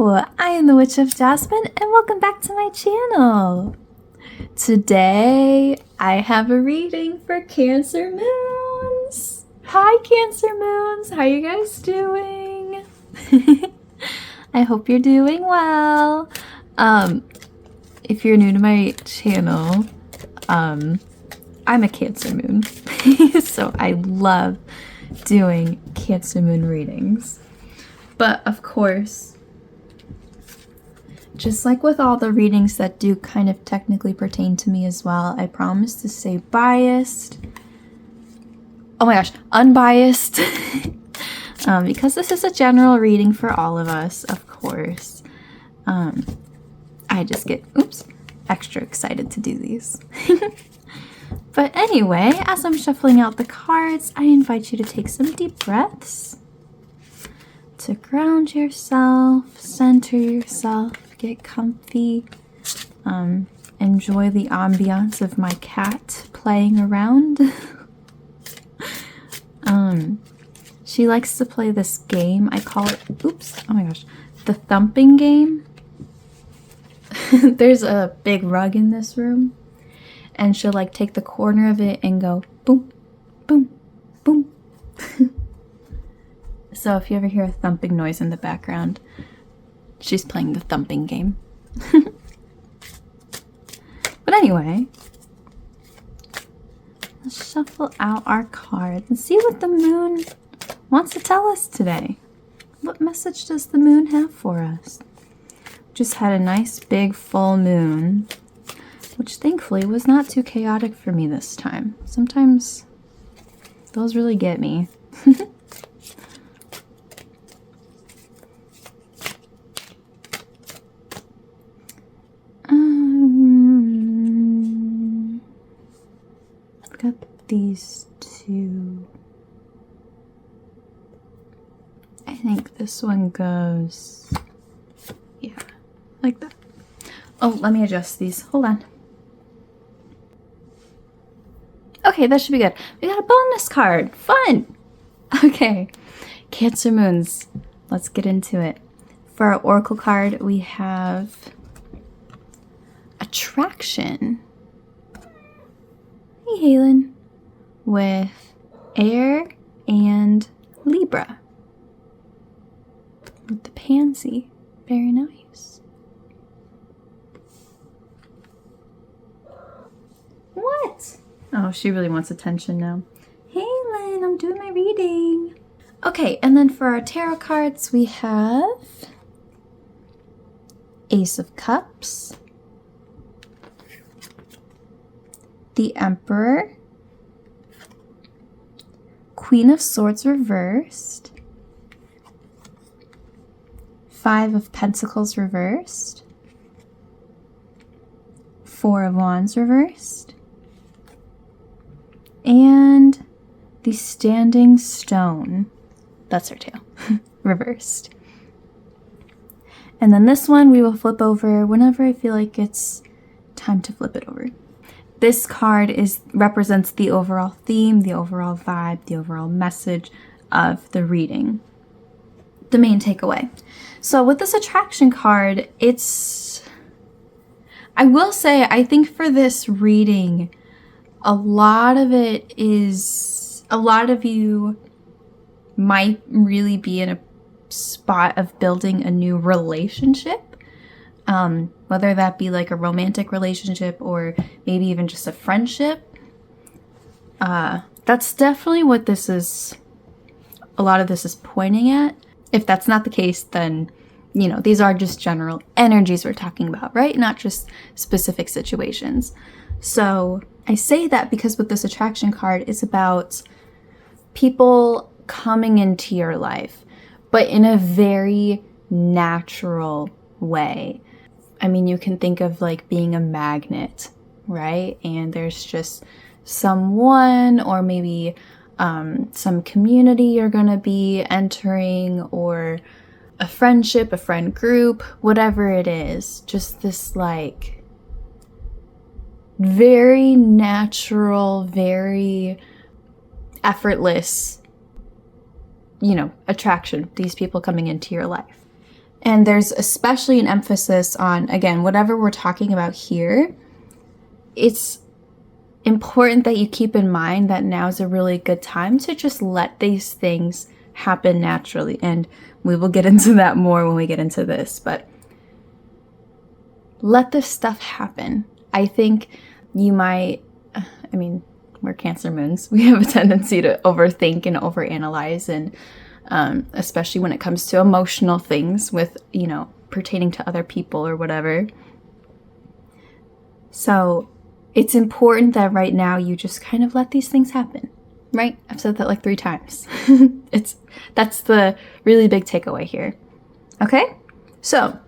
Hello, I am the Witch of Jasmine and welcome back to my channel. Today I have a reading for Cancer Moons. Hi Cancer Moons, how you guys doing? I hope you're doing well. If you're new to my channel, I'm a Cancer Moon, so I love doing Cancer Moon readings. But of course, just like with all the readings that do kind of technically pertain to me as well, I promise to stay biased. Oh my gosh, unbiased. Because this is a general reading for all of us, of course. I just get, extra excited to do these. But anyway, as I'm shuffling out the cards, I invite you to take some deep breaths. To ground yourself, center yourself, get comfy, enjoy the ambiance of my cat playing around. She likes to play this game. I call it, oh my gosh, the thumping game. There's a big rug in this room, and she'll like take the corner of it and go boom, boom, boom. So if you ever hear a thumping noise in the background, she's playing the thumping game. But anyway, let's shuffle out our cards and see what the moon wants to tell us today. What message does the moon have for us? Just had a nice big full moon, which thankfully was not too chaotic for me this time. Sometimes those really get me. Got these two. I think this one goes, yeah, like that. Oh, let me adjust these. Hold on. Okay, that should be good. We got a bonus card. Fun! Okay, Cancer Moons. Let's get into it. For our Oracle card, we have Attraction. Hey, Halen. With Air and Libra. With the Pansy. Very nice. What? Oh, she really wants attention now. Halen, I'm doing my reading. Okay, and then for our tarot cards, we have Ace of Cups, the Emperor, Queen of Swords reversed, Five of Pentacles reversed, Four of Wands reversed, and the Standing Stone, that's her tail, reversed. And then this one we will flip over whenever I feel like it's time to flip it over. This card represents the overall theme, the overall vibe, the overall message of the reading. The main takeaway. So with this Attraction card, I will say, I think for this reading, a lot of you might really be in a spot of building a new relationship. Whether that be like a romantic relationship or maybe even just a friendship. That's definitely what this is. A lot of this is pointing at. If that's not the case, then, you know, these are just general energies we're talking about, right? Not just specific situations. So I say that because with this Attraction card, it's about people coming into your life, but in a very natural way. I mean, you can think of like being a magnet, right? And there's just someone or maybe some community you're gonna be entering, or a friendship, a friend group, whatever it is. Just this like very natural, very effortless, you know, attraction. These people coming into your life. And there's especially an emphasis on, again, whatever we're talking about here, it's important that you keep in mind that now is a really good time to just let these things happen naturally. And we will get into that more when we get into this, but let this stuff happen. I think you might, we're Cancer moons. We have a tendency to overthink and overanalyze, and especially when it comes to emotional things with, pertaining to other people or whatever. So it's important that right now you just kind of let these things happen, right? I've said that like 3 times. That's the really big takeaway here. Okay? So,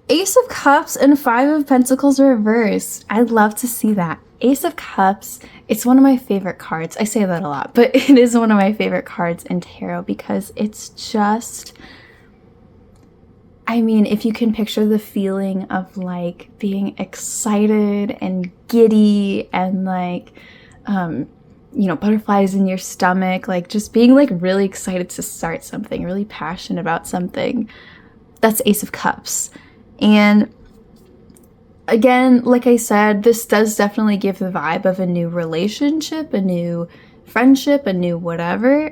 Ace of Cups and 5 of Pentacles reversed. I love to see that. Ace of Cups, it's one of my favorite cards. I say that a lot, but it is one of my favorite cards in tarot because it's just, if you can picture the feeling of like being excited and giddy and like, butterflies in your stomach, like just being like really excited to start something, really passionate about something. That's Ace of Cups. And again, like I said, this does definitely give the vibe of a new relationship, a new friendship, a new whatever.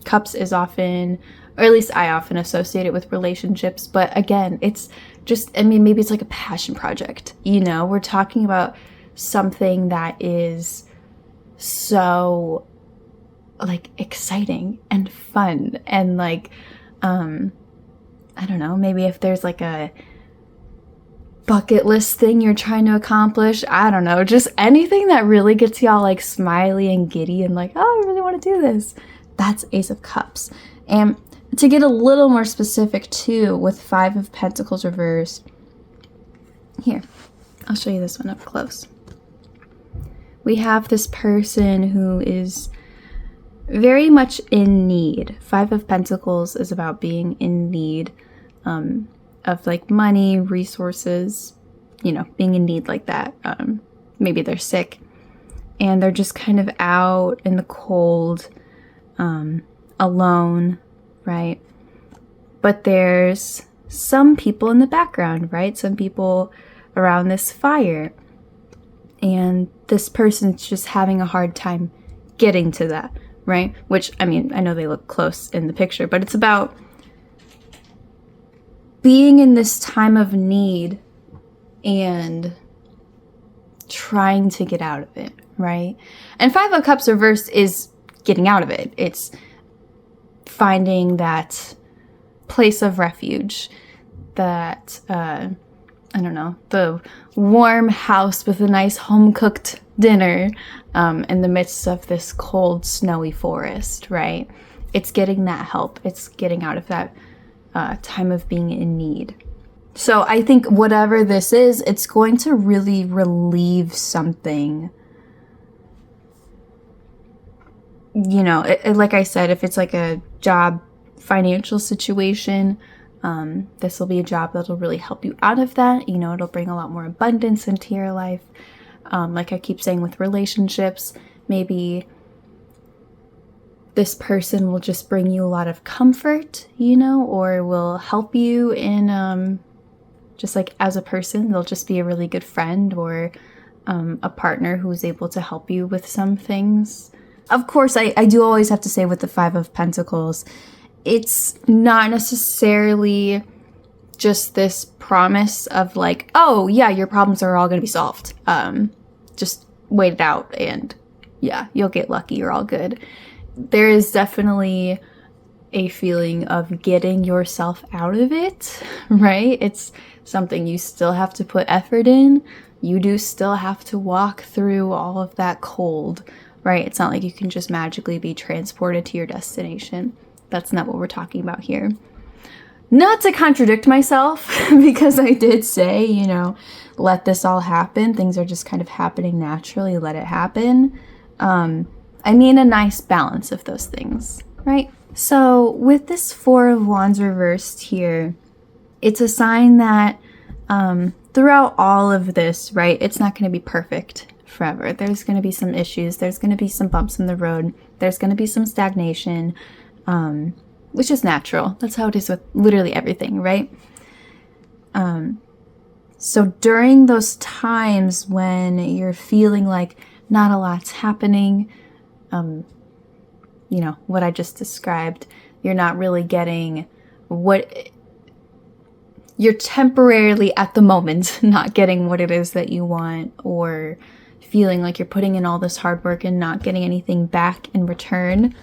Cups is often, or at least I often associate it with relationships. But again, it's just, maybe it's like a passion project. We're talking about something that is so like exciting and fun and like, I don't know, maybe if there's like a bucket list thing you're trying to accomplish, I don't know, just anything that really gets y'all like smiley and giddy and like, oh, I really want to do this. That's Ace of Cups. And to get a little more specific too, with 5 of Pentacles reversed, here, I'll show you this one up close. We have this person who is very much in need. 5 of Pentacles is about being in need of like money, resources, being in need like that. Maybe they're sick and they're just kind of out in the cold, alone, right? But there's some people in the background, right? Some people around this fire. And this person's just having a hard time getting to that, right? Which, I know they look close in the picture, but it's about being in this time of need and trying to get out of it, right? And 5 of Cups reversed is getting out of it. It's finding that place of refuge, that, the warm house with a nice home-cooked dinner in the midst of this cold, snowy forest, right? It's getting that help. It's getting out of that time of being in need. So I think whatever this is, it's going to really relieve something. Like I said, if it's like a job, financial situation, this will be a job that'll really help you out of that. It'll bring a lot more abundance into your life. Like I keep saying with relationships, maybe this person will just bring you a lot of comfort, or will help you in, just like as a person, they'll just be a really good friend or a partner who's able to help you with some things. Of course, I do always have to say with the 5 of Pentacles, it's not necessarily just this promise of like, oh yeah, your problems are all going to be solved. Just wait it out and yeah, you'll get lucky, you're all good. There is definitely a feeling of getting yourself out of it, right? It's something you still have to put effort in. You do still have to walk through all of that cold, right? It's not like you can just magically be transported to your destination. That's not what we're talking about here. Not to contradict myself, because I did say, let this all happen. Things are just kind of happening naturally. Let it happen. A nice balance of those things, right? So with this 4 of Wands reversed here, it's a sign that throughout all of this, right, it's not going to be perfect forever. There's going to be some issues. There's going to be some bumps in the road. There's going to be some stagnation. which is natural. That's how it is with literally everything, right? So during those times when you're feeling like not a lot's happening, what I just described, you're not really getting what you're temporarily at the moment not getting what it is that you want, or feeling like you're putting in all this hard work and not getting anything back in return.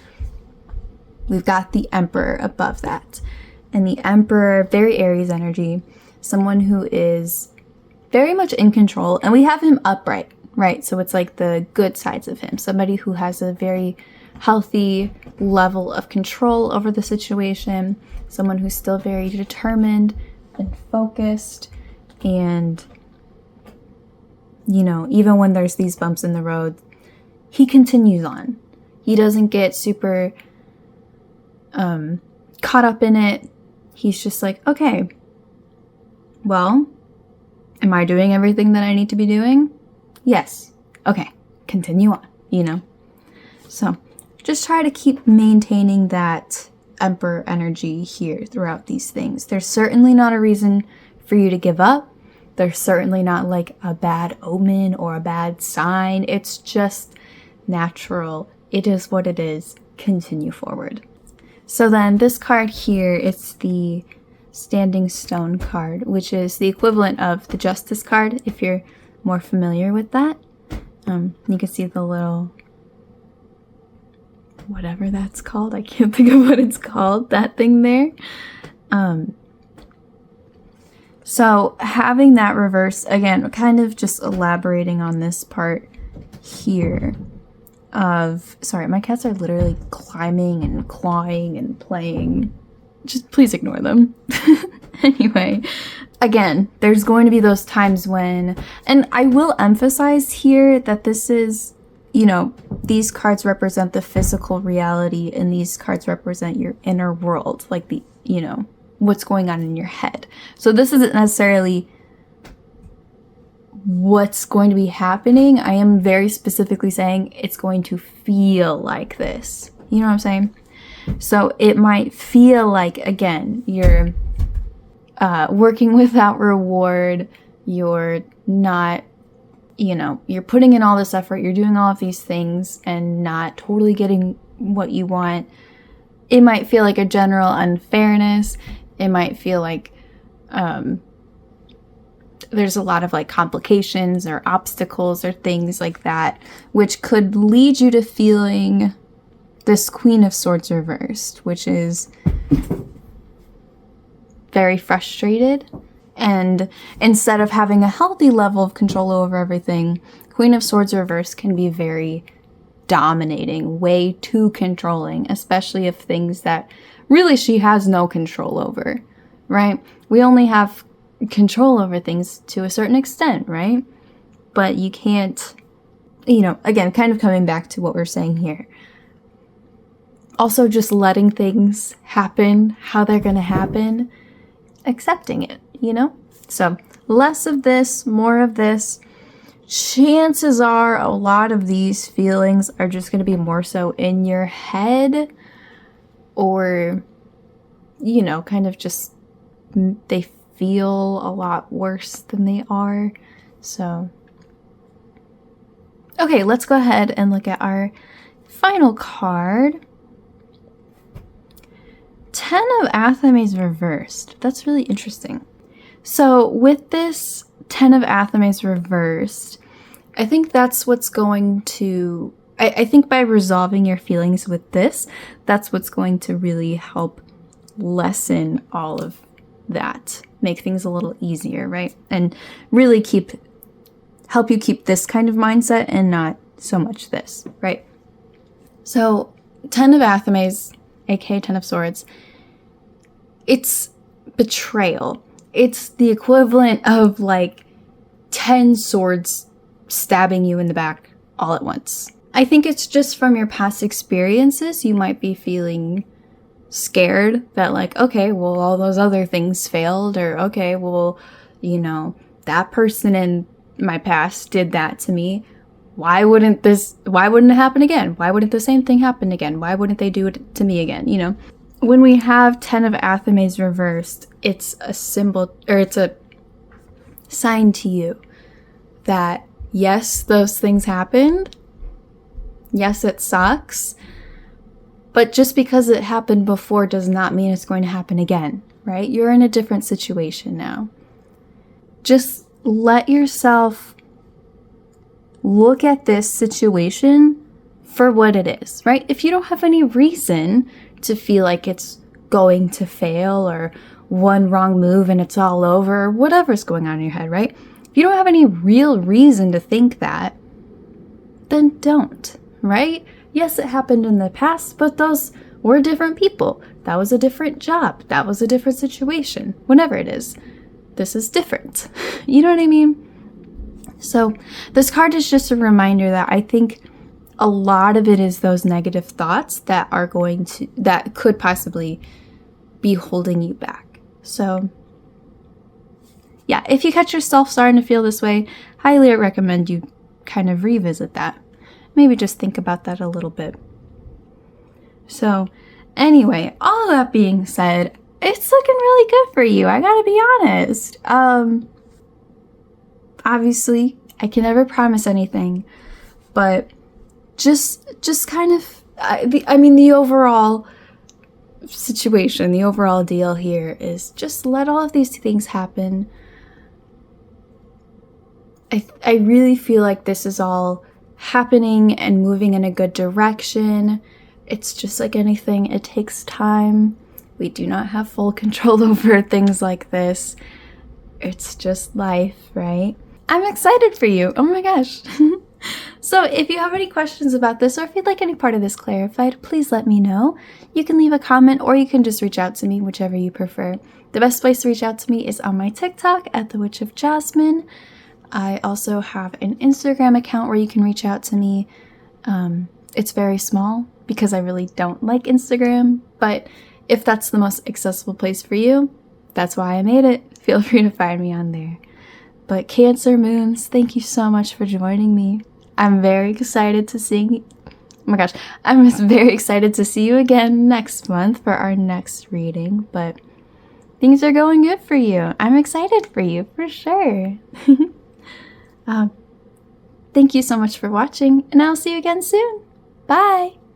We've got the Emperor above that. And the Emperor, very Aries energy, someone who is very much in control. And we have him upright, right? So it's like the good sides of him. Somebody who has a very healthy level of control over the situation. Someone who's still very determined and focused. And, even when there's these bumps in the road, he continues on. He doesn't get super caught up in it. He's just like, okay, well, am I doing everything that I need to be doing? Yes. Okay, continue on, So just try to keep maintaining that Emperor energy here throughout these things. There's certainly not a reason for you to give up. There's certainly not like a bad omen or a bad sign. It's just natural. It is what it is. Continue forward. So then this card here, it's the Standing Stone card, which is the equivalent of the Justice card, if you're more familiar with that. You can see the little, whatever that's called. I can't think of what it's called, that thing there. So having that reverse, again, kind of just elaborating on this part here of, sorry, my cats are literally climbing and clawing and playing. Just please ignore them. Anyway, again, there's going to be those times when, and I will emphasize here that this is, these cards represent the physical reality and these cards represent your inner world, like the, what's going on in your head. So this isn't necessarily what's going to be happening. I am very specifically saying it's going to feel like this. You know what I'm saying? So it might feel like, again, you're working without reward. You're not, you're putting in all this effort. You're doing all of these things and not totally getting what you want. It might feel like a general unfairness. It might feel like there's a lot of like complications or obstacles or things like that, which could lead you to feeling this Queen of Swords reversed, which is very frustrated. And instead of having a healthy level of control over everything, Queen of Swords reversed can be very dominating, way too controlling, especially of things that really she has no control over, right? We only have control over things to a certain extent, right? But you can't, again, kind of coming back to what we're saying here. Also just letting things happen how they're going to happen, accepting it, So less of this, more of this. Chances are a lot of these feelings are just going to be more so in your head, or, kind of just they feel a lot worse than they are. So, okay, let's go ahead and look at our final card. 10 of Athames reversed. That's really interesting. So with this 10 of Athames reversed, I think that's what's going to, I think by resolving your feelings with this, that's what's going to really help lessen all of that, make things a little easier, right? And really help you keep this kind of mindset and not so much this, right? So 10 of Athames, aka 10 of Swords, it's betrayal. It's the equivalent of like 10 swords stabbing you in the back all at once. I think it's just from your past experiences, you might be feeling scared that like, okay, well, all those other things failed, or okay, well, that person in my past did that to me. Why wouldn't it happen again? Why wouldn't the same thing happen again? Why wouldn't they do it to me again? when we have 10 of Athames reversed, it's a symbol, or it's a sign to you that yes, those things happened. Yes, it sucks. But just because it happened before does not mean it's going to happen again, right? You're in a different situation now. Just let yourself look at this situation for what it is, right? If you don't have any reason to feel like it's going to fail or one wrong move and it's all over, or whatever's going on in your head, right? If you don't have any real reason to think that, then don't, right? Yes, it happened in the past, but those were different people. That was a different job. That was a different situation. Whatever it is, this is different. You know what I mean? So this card is just a reminder that I think a lot of it is those negative thoughts that could possibly be holding you back. So yeah, if you catch yourself starting to feel this way, highly recommend you kind of revisit that. Maybe just think about that a little bit. So anyway, all that being said, it's looking really good for you. I gotta be honest. Obviously, I can never promise anything, but just kind of, the overall situation, the overall deal here is just let all of these things happen. I really feel like this is all happening and moving in a good direction. It's just like anything, it takes time. We do not have full control over things like this. It's just life, right? I'm excited for you. Oh my gosh. So if you have any questions about this, or if you'd like any part of this clarified, please let me know. You can leave a comment, or you can just reach out to me, whichever you prefer. The best place to reach out to me is on my TikTok at The Witch of Jasmine. I also have an Instagram account where you can reach out to me. It's very small because I really don't like Instagram, but if that's the most accessible place for you, that's why I made it. Feel free to find me on there. But Cancer Moons, thank you so much for joining me. I'm very excited to see I'm very excited to see you again next month for our next reading, but things are going good for you. I'm excited for you, for sure. Thank you so much for watching, and I'll see you again soon. Bye!